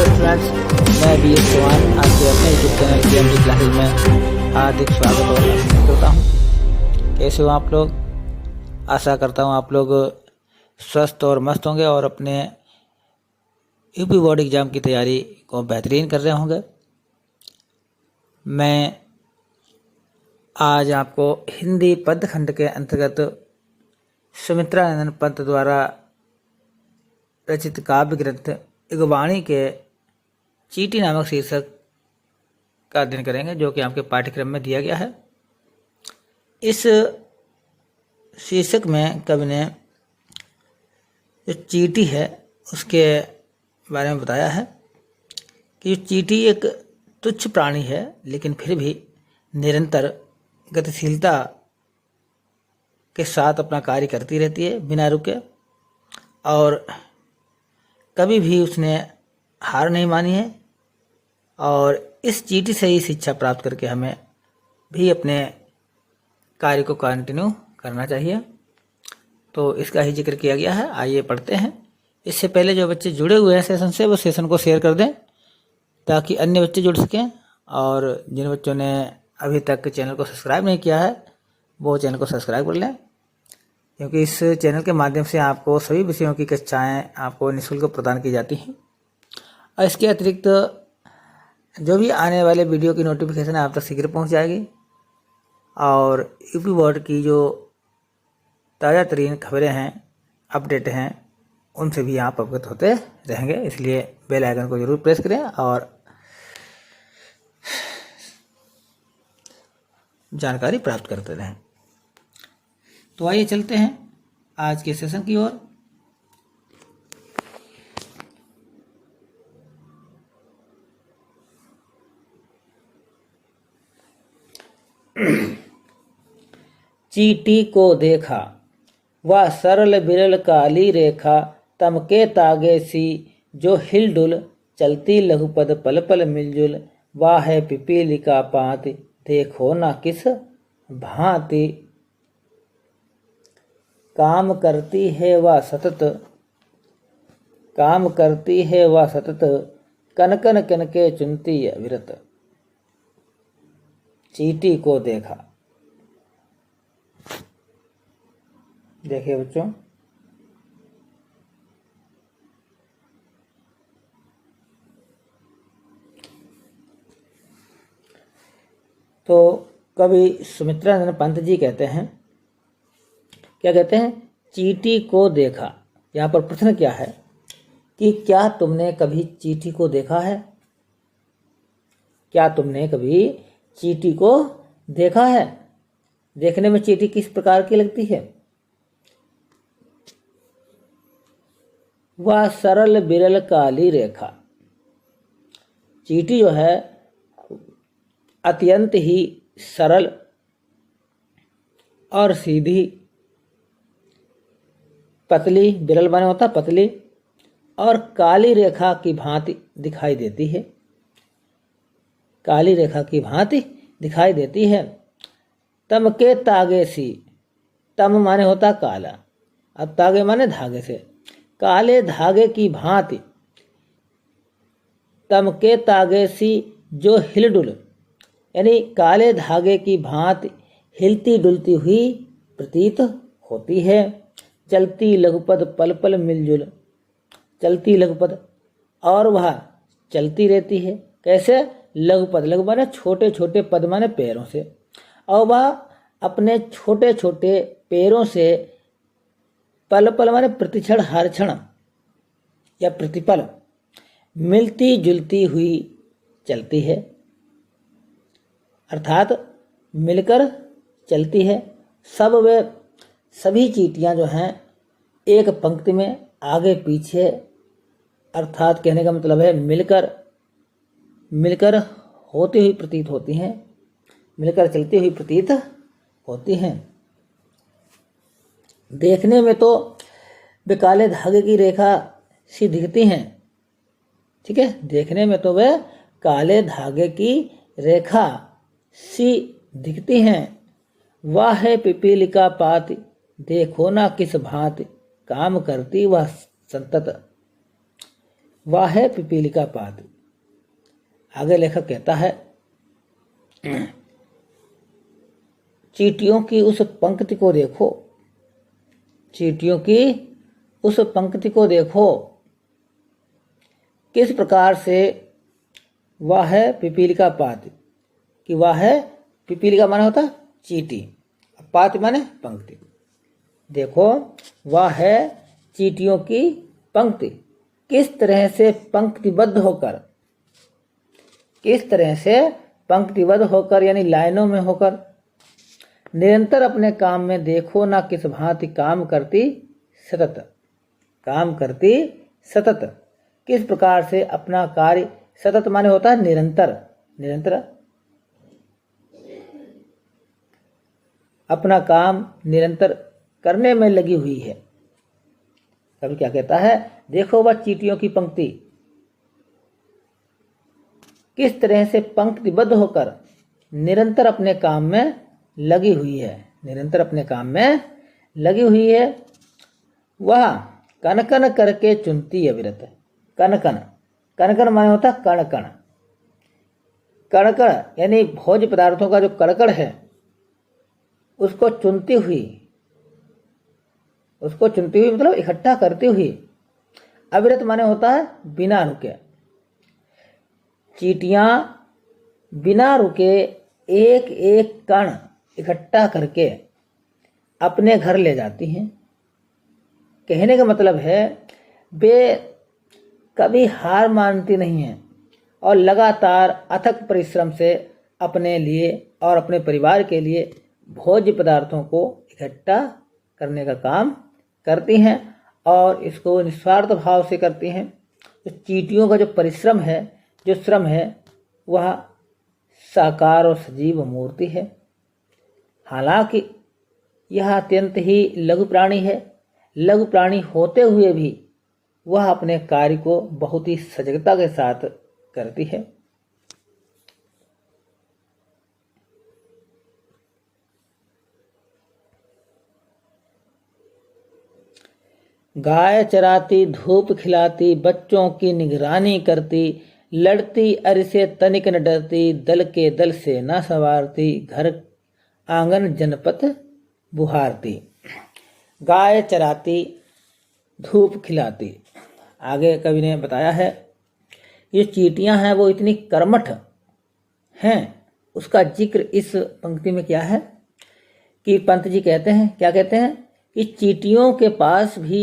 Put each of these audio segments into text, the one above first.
Friends, मैं B S Chauhan आपके अपने यूट्यूब चैनल PMD क्लासेज में हार्दिक स्वागत और अभिनंदन करता हूँ। कैसे हो आप लोग? आशा करता हूँ आप लोग स्वस्थ और मस्त होंगे और अपने यूपी बोर्ड एग्ज़ाम की तैयारी को बेहतरीन कर रहे होंगे। मैं आज आपको हिंदी पद्य खंड के अंतर्गत सुमित्रा नंदन पंत द्वारा रचित काव्य ग्रंथ इगवाणी के चींटी नामक शीर्षक का अध्ययन करेंगे, जो कि आपके पाठ्यक्रम में दिया गया है। इस शीर्षक में कवि ने जो चींटी है उसके बारे में बताया है कि जो चींटी एक तुच्छ प्राणी है, लेकिन फिर भी निरंतर गतिशीलता के साथ अपना कार्य करती रहती है बिना रुके, और कभी भी उसने हार नहीं मानी है। और इस चींटी से ही शिक्षा प्राप्त करके हमें भी अपने कार्य को कंटिन्यू करना चाहिए। तो इसका ही जिक्र किया गया है। आइए पढ़ते हैं। इससे पहले जो बच्चे जुड़े हुए हैं सेशन से, वो सेशन को शेयर कर दें ताकि अन्य बच्चे जुड़ सकें। और जिन बच्चों ने अभी तक चैनल को सब्सक्राइब नहीं किया है वो चैनल को सब्सक्राइब कर लें, क्योंकि इस चैनल के माध्यम से आपको सभी विषयों की कक्षाएं आपको निःशुल्क प्रदान की जाती हैं। और इसके अतिरिक्त जो भी आने वाले वीडियो की नोटिफिकेशन आप तक शीघ्र पहुंच जाएगी, और यूपी बोर्ड की जो ताज़ा तरीन खबरें हैं, अपडेट हैं, उनसे भी आप अवगत होते रहेंगे। इसलिए बेल आइकन को जरूर प्रेस करें और जानकारी प्राप्त करते रहें। तो आइए चलते हैं आज के सेशन की ओर। चींटी को देखा वह सरल बिरल काली रेखा, तम के तागे सी जो हिलडुल, चलती लघुपद पल पल मिलजुल, वाह है पिपीलिका पात, देखो ना किस भांति। काम करती है वह सतत, काम करती है वह सतत, कन कन कन के चुनती अविरत। चींटी को देखा। देखिए बच्चों, तो कवि सुमित्रा नंदन पंत जी कहते हैं, क्या कहते हैं? चींटी को देखा। यहाँ पर प्रश्न क्या है कि क्या तुमने कभी चींटी को देखा है? क्या तुमने कभी चींटी को देखा है? देखने में चींटी किस प्रकार की लगती है? वह सरल बिरल काली रेखा। चींटी जो है अत्यंत ही सरल और सीधी, पतली, बिरल माने होता पतली, और काली रेखा की भांति दिखाई देती है। काली रेखा की भांति दिखाई देती है। तम के तागे सी, तम माने होता काला, अब तागे माने धागे से, काले धागे की भांति, तम के तागे सी जो हिलडुल, यानी काले धागे की भांति हिलती डुलती हुई प्रतीत होती है। चलती लघुपद पल पल मिलजुल, चलती लघुपद, और वह चलती रहती है। कैसे? लघुपद, लघु माने छोटे छोटे, पद माने पैरों से, और वह अपने छोटे छोटे पैरों से पल पल माने प्रतिक्षण, हर क्षण या प्रतिपल मिलती जुलती हुई चलती है, अर्थात मिलकर चलती है। सब वे सभी चींटियां जो हैं एक पंक्ति में आगे पीछे, अर्थात कहने का मतलब है मिलकर मिलकर होती हुई प्रतीत होती हैं, मिलकर चलती हुई प्रतीत होती हैं। देखने में तो वे काले धागे की रेखा सी दिखती हैं, ठीक है? देखने में तो वे काले धागे की रेखा सी दिखती हैं। वाह है पिपीलिका पात, देखो ना किस भांति, काम करती वह संतत। वह है पिपीलिका पात। आगे लेखक कहता है, चींटियों की उस पंक्ति को देखो, चींटियों की उस पंक्ति को देखो, किस प्रकार से वह है पिपीलिका पात, कि वह है पिपीलिका माने होता चींटी, पात माने पंक्ति। देखो वह है चींटियों की पंक्ति, किस तरह से पंक्तिबद्ध होकर, किस तरह से पंक्तिबद्ध होकर यानी लाइनों में होकर, निरंतर अपने काम में देखो ना किस भांति काम करती सतत, काम करती सतत, किस प्रकार से अपना कार्य, सतत माने होता है निरंतर, निरंतर अपना काम निरंतर करने में लगी हुई है। कभी क्या कहता है, देखो वह चींटियों की पंक्ति किस तरह से पंक्तिबद्ध होकर निरंतर अपने काम में लगी हुई है, निरंतर अपने काम में लगी हुई है। वह कण कण करके चुनती अविरत, कण कण, कण कण माने होता कण कण, कण कण यानी भोज्य पदार्थों का जो कड़कड़ है उसको चुनती हुई, उसको चुनती हुई मतलब इकट्ठा करती हुई, अविरत माने होता है बिना रुके। चींटियां बिना रुके एक एक कण इकट्ठा करके अपने घर ले जाती हैं। कहने का मतलब है वे कभी हार मानती नहीं हैं और लगातार अथक परिश्रम से अपने लिए और अपने परिवार के लिए भोज्य पदार्थों को इकट्ठा करने का काम करती हैं और इसको निस्वार्थ भाव से करती हैं। तो चींटियों का जो परिश्रम है, जो श्रम है, वह साकार और सजीव मूर्ति है। हालांकि यह अत्यंत ही लघु प्राणी है, लघु प्राणी होते हुए भी वह अपने कार्य को बहुत ही सजगता के साथ करती है। गाय चराती, धूप खिलाती, बच्चों की निगरानी करती, लड़ती अरि से तनिक न डरती, दल के दल से न संवारती, घर आंगन जनपत बुहारती। गाय चराती, धूप खिलाती। आगे कवि ने बताया है ये चींटियां हैं वो इतनी कर्मठ हैं, उसका जिक्र इस पंक्ति में क्या है कि पंत जी कहते हैं, क्या कहते हैं कि चींटियों के पास भी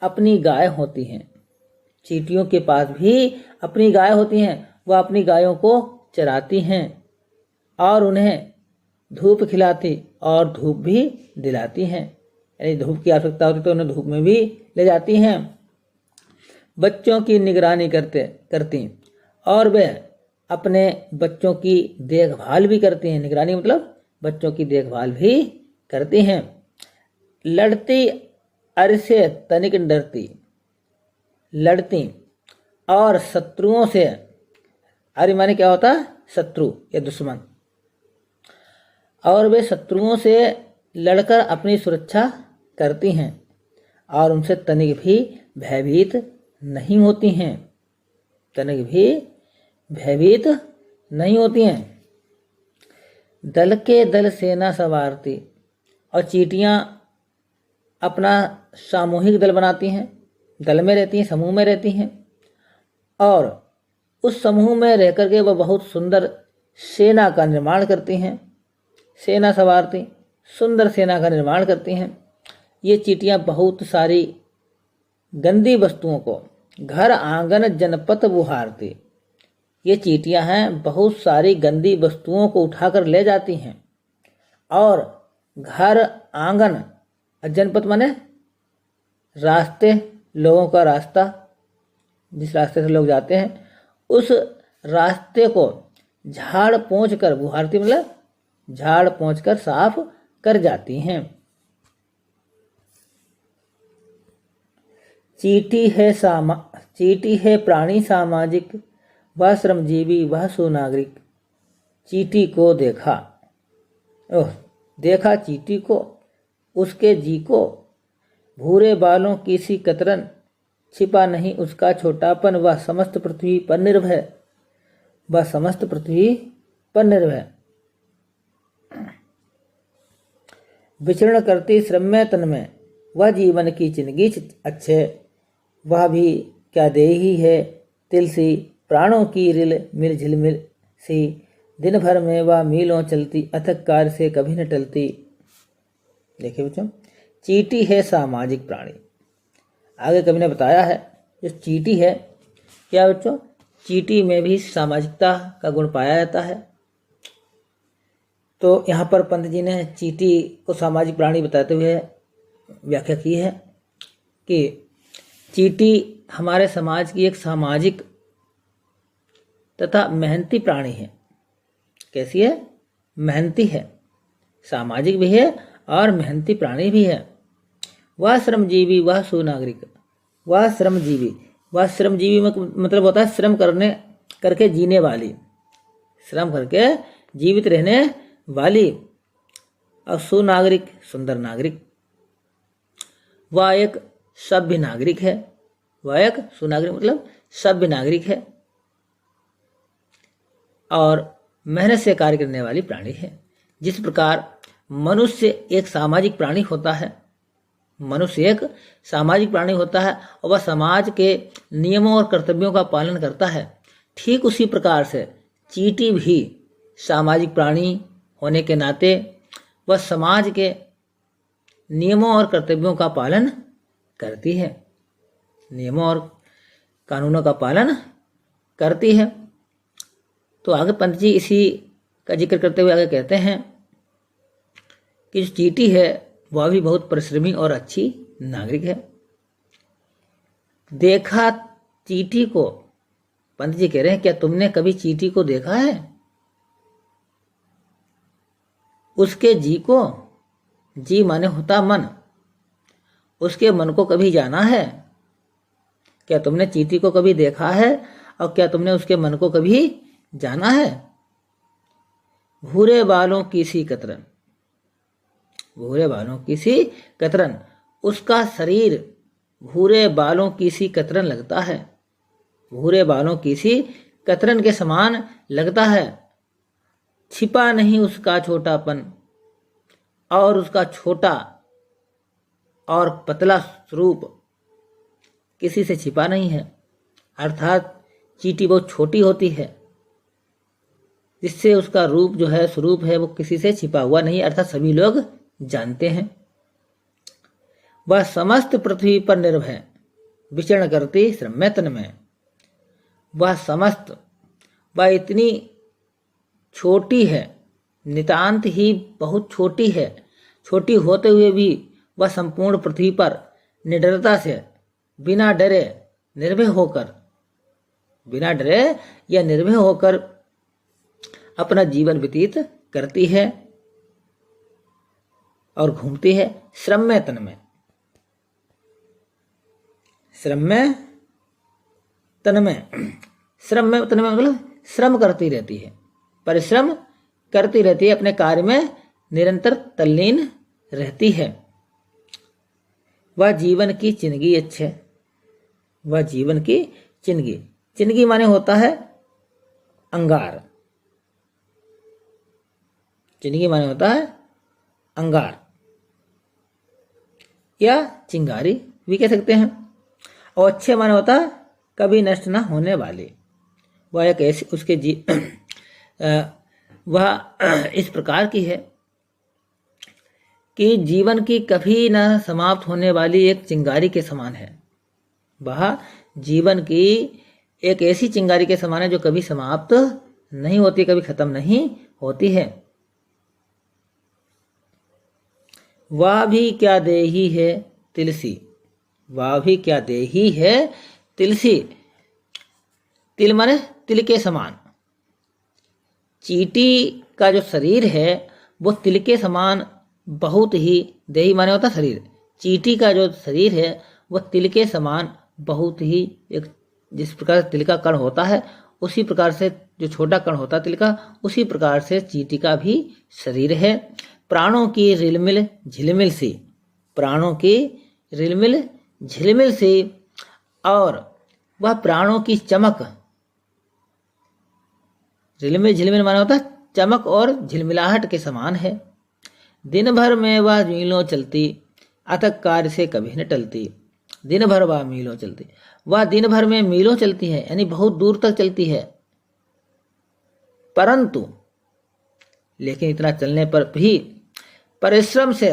अपनी गाय होती हैं, चींटियों के पास भी अपनी गाय होती हैं, वह अपनी गायों को चराती हैं और उन्हें धूप खिलाती और धूप भी दिलाती हैं, यानी धूप की आवश्यकता होती तो उन्हें धूप में भी ले जाती हैं। बच्चों की निगरानी करती और वे अपने बच्चों की देखभाल भी करती हैं, निगरानी मतलब बच्चों की देखभाल भी करती हैं। लड़ती अरि से तनिक डरती, लड़ती और शत्रुओं से, अरि माने क्या होता है शत्रु या दुश्मन, और वे शत्रुओं से लड़कर अपनी सुरक्षा करती हैं और उनसे तनिक भी भयभीत नहीं होती हैं, तनिक भी भयभीत नहीं होती हैं। दल के दल सेना संवारती, और चींटियां अपना सामूहिक दल बनाती हैं, दल में रहती हैं, समूह में रहती हैं और उस समूह में रह करके वह बहुत सुंदर सेना का निर्माण करती हैं, सेना संवारती, सुंदर सेना का निर्माण करती हैं। ये चींटियां बहुत सारी गंदी वस्तुओं को घर आंगन जनपत बुहारती, ये चींटियां हैं बहुत सारी गंदी वस्तुओं को उठाकर ले जाती हैं और घर आंगन, जनपद माने रास्ते, लोगों का रास्ता, जिस रास्ते से लोग जाते हैं उस रास्ते को झाड़ पोंछ कर, बुहारती मतलब झाड़ पोंछ कर साफ कर जाती हैं। चींटी है प्राणी सामाजिक, वह श्रमजीवी वह सुनागरिक, चींटी को देखा, देखा चींटी को, उसके जी को, भूरे बालों की सी कतरन, छिपा नहीं उसका छोटापन, वह समस्त पृथ्वी पर निर्भय, वह समस्त पृथ्वी पर निर्भय। विचरण करती श्रम में तन में, वह जीवन की जिंदगी अच्छे, वह भी क्या देही है तिल सी, प्राणों की रिल मिल झिलमिल सी, दिन भर में वह मीलों चलती, अथक कार्य से कभी न टलती। देखिए बच्चों, चींटी है सामाजिक प्राणी। आगे कवि ने बताया है जो चींटी है, क्या बच्चों, चींटी में भी सामाजिकता का गुण पाया जाता है। तो यहाँ पर पंत जी ने चींटी को सामाजिक प्राणी बताते हुए व्याख्या की है कि चींटी हमारे समाज की एक सामाजिक तथा मेहनती प्राणी है। कैसी है? मेहनती है, सामाजिक भी है और मेहनती प्राणी भी है। वह श्रमजीवी, वह सुनागरिक, वह श्रमजीवी, वह श्रमजीवी मतलब होता है श्रम करके जीने वाली, श्रम करके जीवित रहने वाली, और सुनागरिक सुंदर नागरिक। वह एक सभ्य नागरिक है, वह एक सुनागरिक मतलब सभ्य नागरिक है और मेहनत से कार्य करने वाली प्राणी है। जिस प्रकार मनुष्य एक सामाजिक प्राणी होता है, मनुष्य एक सामाजिक प्राणी होता है और वह समाज के नियमों और कर्तव्यों का पालन करता है, ठीक उसी प्रकार से चींटी भी सामाजिक प्राणी होने के नाते वह समाज के नियमों और कर्तव्यों का पालन करती है, नियमों और कानूनों का पालन करती है। तो आगे पंत जी इसी का जिक्र करते हुए आगे कहते हैं कि जो चींटी है वह भी बहुत परिश्रमी और अच्छी नागरिक है। देखा चींटी को, पंत जी कह रहे हैं क्या तुमने कभी चींटी को देखा है? उसके जी को, जी माने होता मन, उसके मन को कभी जाना है? क्या तुमने चींटी को कभी देखा है और क्या तुमने उसके मन को कभी जाना है? भूरे बालों की सी कतरन, भूरे बालों की सी कतरन, उसका शरीर भूरे बालों की सी कतरन लगता है, भूरे बालों की सी कतरन के समान लगता है। छिपा नहीं उसका छोटापन, और उसका छोटा और पतला स्वरूप किसी से छिपा नहीं है। अर्थात चींटी बहुत छोटी होती है, जिससे उसका रूप जो है, स्वरूप है, वो किसी से छिपा हुआ नहीं, अर्थात सभी लोग जानते हैं। वह समस्त पृथ्वी पर निर्भय, विचरण करती श्रम में तन में। वह समस्त, वह इतनी छोटी है, नितांत ही बहुत छोटी है, छोटी होते हुए भी वह संपूर्ण पृथ्वी पर निडरता से, बिना डरे निर्भय होकर, बिना डरे या निर्भय होकर अपना जीवन व्यतीत करती है और घूमती है श्रम में तन में। श्रम में तन में, श्रम में तन में मतलब श्रम करती रहती है, परिश्रम करती रहती है, अपने कार्य में निरंतर तल्लीन रहती है। वह जीवन की जिंदगी अच्छे, वह जीवन की जिंदगी, जिंदगी माने होता है अंगार, जिंदगी माने होता है अंगार या चिंगारी भी कह सकते हैं। और अच्छे माने होता है कभी नष्ट ना होने वाली। वह एक ऐसी उसके वह इस प्रकार की है कि जीवन की कभी न समाप्त होने वाली एक चिंगारी के समान है। वह जीवन की एक ऐसी चिंगारी के समान है जो कभी समाप्त नहीं होती, कभी खत्म नहीं होती है। वह भी क्या देही है तिलसी, वह भी क्या देही है तिलसी, तिल माने तिल के समान। चींटी का जो शरीर है वो तिल के समान बहुत ही, देही माने होता शरीर, चींटी का जो शरीर है वो तिल के समान बहुत ही, एक जिस प्रकार तिल का कण होता है उसी प्रकार से, जो छोटा कण होता है तिल का, उसी प्रकार से चींटी का भी शरीर है। प्राणों की रिलमिल झिलमिल सी, प्राणों की रिलमिल झिलमिल सी, और वह प्राणों की चमक, झिलमिल झिलमिल माना होता है चमक और झिलमिलाहट के समान है। दिन भर में वह मीलों चलती, अथक कार्य से कभी न टलती। दिन भर वह मीलों चलती, वह दिन भर में मीलों चलती है, यानी बहुत दूर तक चलती है, परंतु लेकिन इतना चलने पर भी परिश्रम से,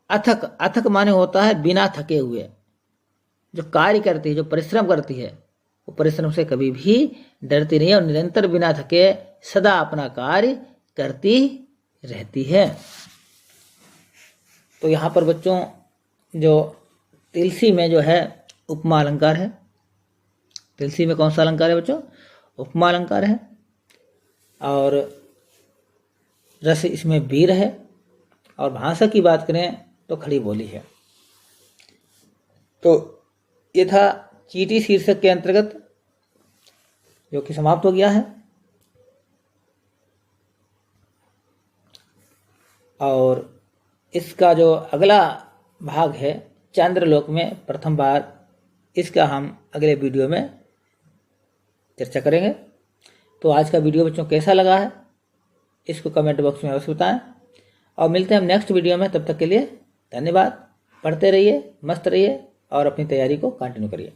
अथक, अथक माने होता है बिना थके हुए, जो कार्य करती है, जो परिश्रम करती है, वो परिश्रम से कभी भी डरती नहीं है और निरंतर बिना थके सदा अपना कार्य करती रहती है। तो यहाँ पर बच्चों जो तिलसी में जो है उपमा अलंकार है, तिलसी में कौन सा अलंकार है बच्चों? उपमा अलंकार है। और रस इसमें वीर है। और भाषा की बात करें तो खड़ी बोली है। तो ये था चीटी शीर्षक के अंतर्गत, जो कि समाप्त हो गया है। और इसका जो अगला भाग है चंद्रलोक में प्रथम बार, इसका हम अगले वीडियो में चर्चा करेंगे। तो आज का वीडियो बच्चों कैसा लगा है इसको कमेंट बॉक्स में अवश्य बताएं। और मिलते हैं हम नेक्स्ट वीडियो में, तब तक के लिए धन्यवाद। पढ़ते रहिए, मस्त रहिए और अपनी तैयारी को कंटिन्यू करिए।